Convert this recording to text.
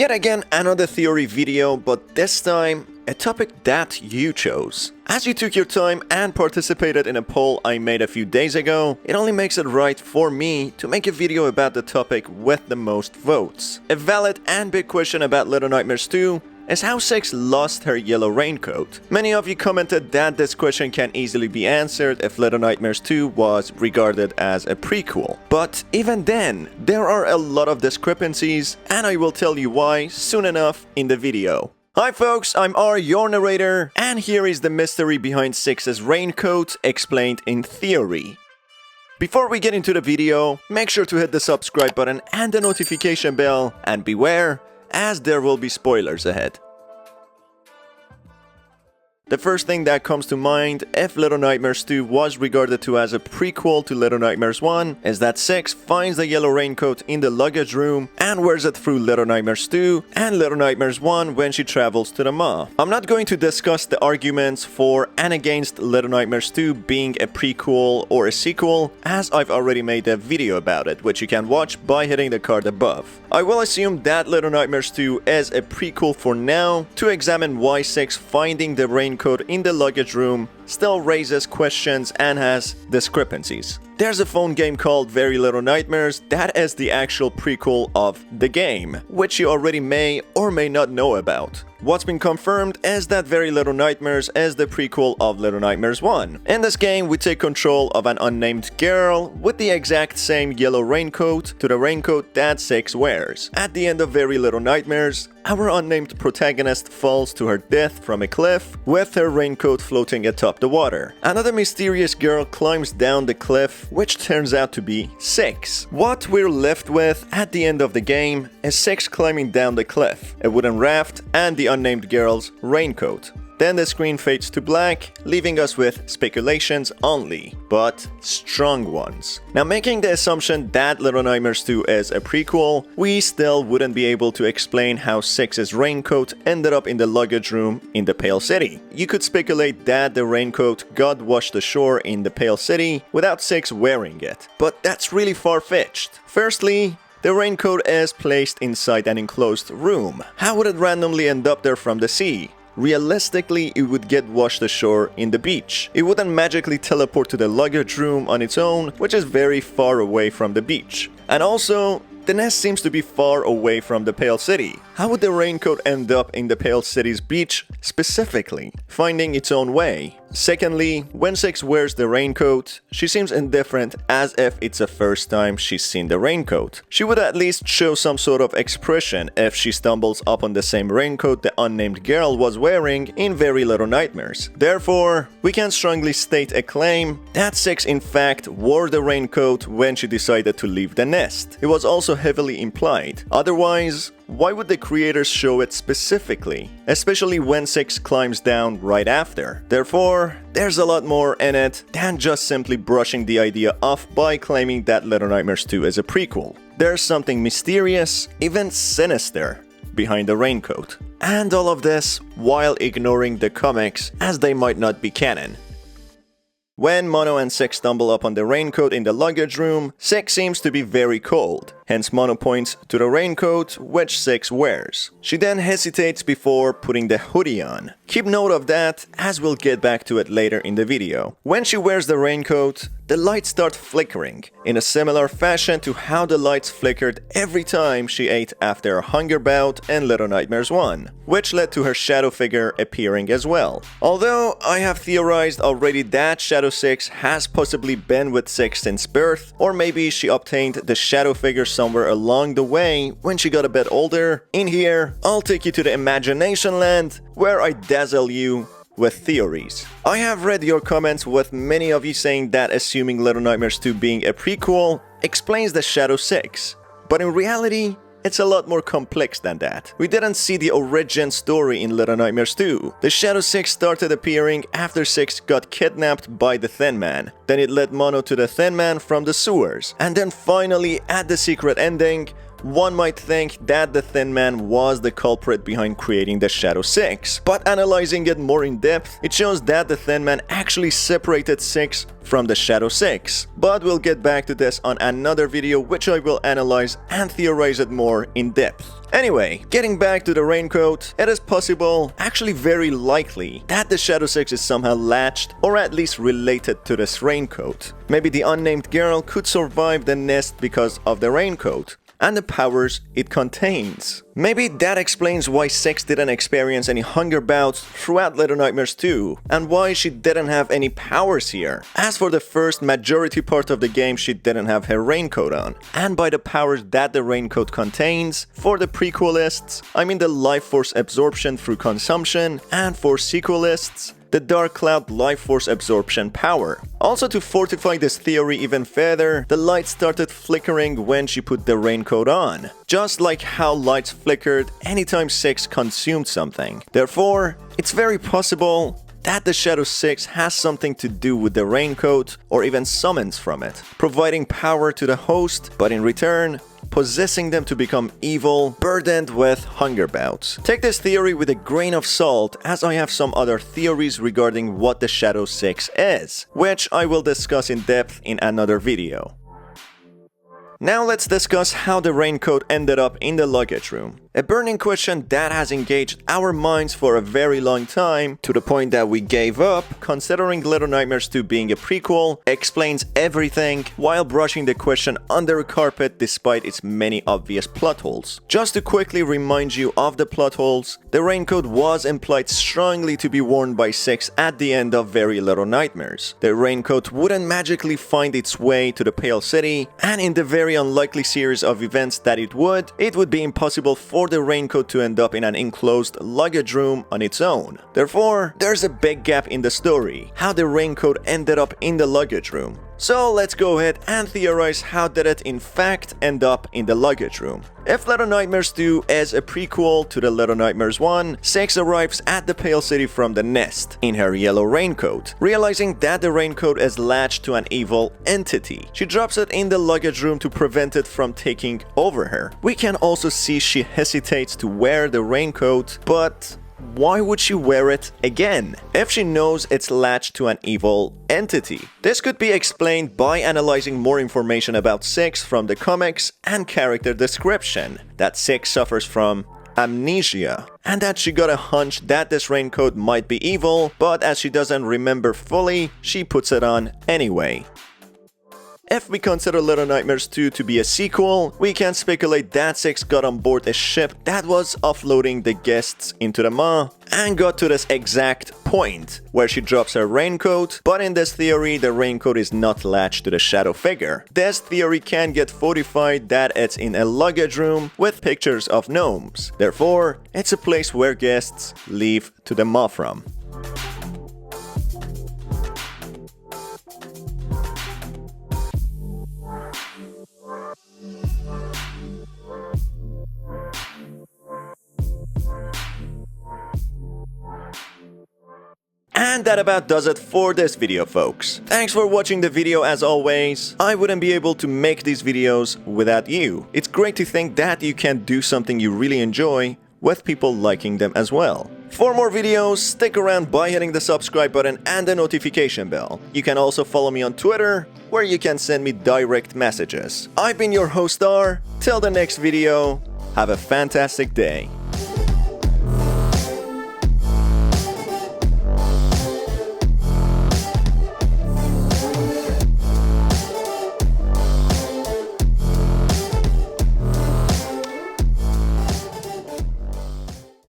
Yet again another theory video, but this time a topic that you chose. As you took your time and participated in a poll I made a few days ago, it only makes it right for me to make a video about the topic with the most votes. A valid and big question about Little Nightmares 2 is how Six lost her yellow raincoat. Many of you commented that this question can easily be answered if Little Nightmares 2 was regarded as a prequel. But even then, there are a lot of discrepancies, and I will tell you why soon enough in the video. Hi folks, I'm R, your narrator, and here is the mystery behind Six's raincoat explained in theory. Before we get into the video, make sure to hit the subscribe button and the notification bell, and beware, as there will be spoilers ahead. The first thing that comes to mind if Little Nightmares 2 was regarded to as a prequel to Little Nightmares 1 is that Six finds the yellow raincoat in the luggage room and wears it through Little Nightmares 2 and Little Nightmares 1 when she travels to the mall. I'm not going to discuss the arguments for and against Little Nightmares 2 being a prequel or a sequel, as I've already made a video about it, which you can watch by hitting the card above. I will assume that Little Nightmares 2 is a prequel for now to examine why Six finding the raincoat in the luggage room still raises questions and has discrepancies. There's a phone game called Very Little Nightmares that is the actual prequel of the game, which you already may or may not know about. What's been confirmed is that Very Little Nightmares is the prequel of Little Nightmares 1. In this game, we take control of an unnamed girl with the exact same yellow raincoat to the raincoat that Six wears. At the end of Very Little Nightmares, our unnamed protagonist falls to her death from a cliff with her raincoat floating atop the water. Another mysterious girl climbs down the cliff, which turns out to be Six. What we're left with at the end of the game is Six climbing down the cliff, a wooden raft, and the unnamed girl's raincoat. Then the screen fades to black, leaving us with speculations only, but strong ones. Now, making the assumption that Little Nightmares 2 is a prequel, we still wouldn't be able to explain how Six's raincoat ended up in the luggage room in the Pale City. You could speculate that the raincoat got washed ashore in the Pale City without Six wearing it, but that's really far-fetched. Firstly, the raincoat is placed inside an enclosed room. How would it randomly end up there from the sea? Realistically, it would get washed ashore in the beach. It wouldn't magically teleport to the luggage room on its own, which is very far away from the beach. And also, the nest seems to be far away from the Pale City. How would the raincoat end up in the Pale City's beach specifically, finding its own way? Secondly, when Six wears the raincoat, she seems indifferent, as if it's the first time she's seen the raincoat. She would at least show some sort of expression if she stumbles upon the same raincoat the unnamed girl was wearing in Very Little Nightmares. Therefore, we can strongly state a claim that Six in fact wore the raincoat when she decided to leave the nest. It was also heavily implied. Otherwise, why would the creators show it specifically, especially when Six climbs down right after? Therefore, there's a lot more in it than just simply brushing the idea off by claiming that Little Nightmares 2 is a prequel. There's something mysterious, even sinister, behind the raincoat. And all of this while ignoring the comics, as they might not be canon. When Mono and Six stumble upon the raincoat in the luggage room, Six seems to be very cold. Hence Mono points to the raincoat which Six wears. She then hesitates before putting the hoodie on. Keep note of that, as we'll get back to it later in the video. When she wears the raincoat, the lights start flickering, in a similar fashion to how the lights flickered every time she ate after a hunger bout in Little Nightmares 1, which led to her shadow figure appearing as well. Although I have theorized already that Shadow Six has possibly been with Six since birth, or maybe she obtained the shadow figure somewhere along the way when she got a bit older. In here, I'll take you to the imagination land, where I dazzle you with theories. I have read your comments, with many of you saying that assuming Little Nightmares 2 being a prequel explains the Shadow Six. But in reality, it's a lot more complex than that. We didn't see the origin story in Little Nightmares 2. The Shadow Six started appearing after Six got kidnapped by the Thin Man. Then it led Mono to the Thin Man from the sewers. And then finally, at the secret ending, one might think that the Thin Man was the culprit behind creating the Shadow 6. But analyzing it more in depth, it shows that the Thin Man actually separated 6 from the Shadow 6. But we'll get back to this on another video, which I will analyze and theorize it more in depth. Anyway, getting back to the Raincoat, it is possible, actually very likely, that the Shadow 6 is somehow latched or at least related to this Raincoat. Maybe the unnamed girl could survive the nest because of the Raincoat and the powers it contains. Maybe that explains why 6 didn't experience any hunger bouts throughout Little Nightmares 2, and why she didn't have any powers here. As for the first majority part of the game, she didn't have her Raincoat on. And by the powers that the Raincoat contains, for the prequelists, I mean the life force absorption through consumption, and for sequelists, the Dark Cloud life force absorption power. Also, to fortify this theory even further, the light started flickering when she put the Raincoat on, just like how lights flickered anytime 6 consumed something. Therefore, it's very possible that the Shadow 6 has something to do with the Raincoat, or even summons from it, providing power to the host, but in return, possessing them to become evil, burdened with hunger bouts. Take this theory with a grain of salt, as I have some other theories regarding what the Shadow 6 is, which I will discuss in depth in another video. Now let's discuss how the Raincoat ended up in the luggage room. A burning question that has engaged our minds for a very long time, to the point that we gave up, considering Little Nightmares 2 being a prequel, explains everything while brushing the question under a carpet despite its many obvious plot holes. Just to quickly remind you of the plot holes, the Raincoat was implied strongly to be worn by 6 at the end of Very Little Nightmares. The Raincoat wouldn't magically find its way to the Pale City, and in the very unlikely series of events that it would be impossible for the Raincoat to end up in an enclosed luggage room on its own. Therefore, there's a big gap in the story, how the Raincoat ended up in the luggage room. So let's go ahead and theorize how did it in fact end up in the luggage room. If Little Nightmares 2 is a prequel to the Little Nightmares 1, 6 arrives at the Pale City from the nest, in her yellow raincoat. Realizing that the Raincoat is latched to an evil entity, she drops it in the luggage room to prevent it from taking over her. We can also see she hesitates to wear the Raincoat, but why would she wear it again if she knows it's latched to an evil entity? This could be explained by analyzing more information about 6 from the comics and character description, that 6 suffers from amnesia, and that she got a hunch that this Raincoat might be evil, but as she doesn't remember fully, she puts it on anyway. If we consider Little Nightmares 2 to be a sequel, we can speculate that 6 got on board a ship that was offloading the guests into the maw and got to this exact point where she drops her Raincoat, but in this theory, the Raincoat is not latched to the shadow figure. This theory can get fortified that it's in a luggage room with pictures of gnomes. Therefore, it's a place where guests leave to the maw from. And that about does it for this video, folks. Thanks for watching the video as always. I wouldn't be able to make these videos without you. It's great to think that you can do something you really enjoy with people liking them as well. For more videos, stick around by hitting the subscribe button and the notification bell. You can also follow me on Twitter, where you can send me direct messages. I've been your host R. Till the next video, have a fantastic day.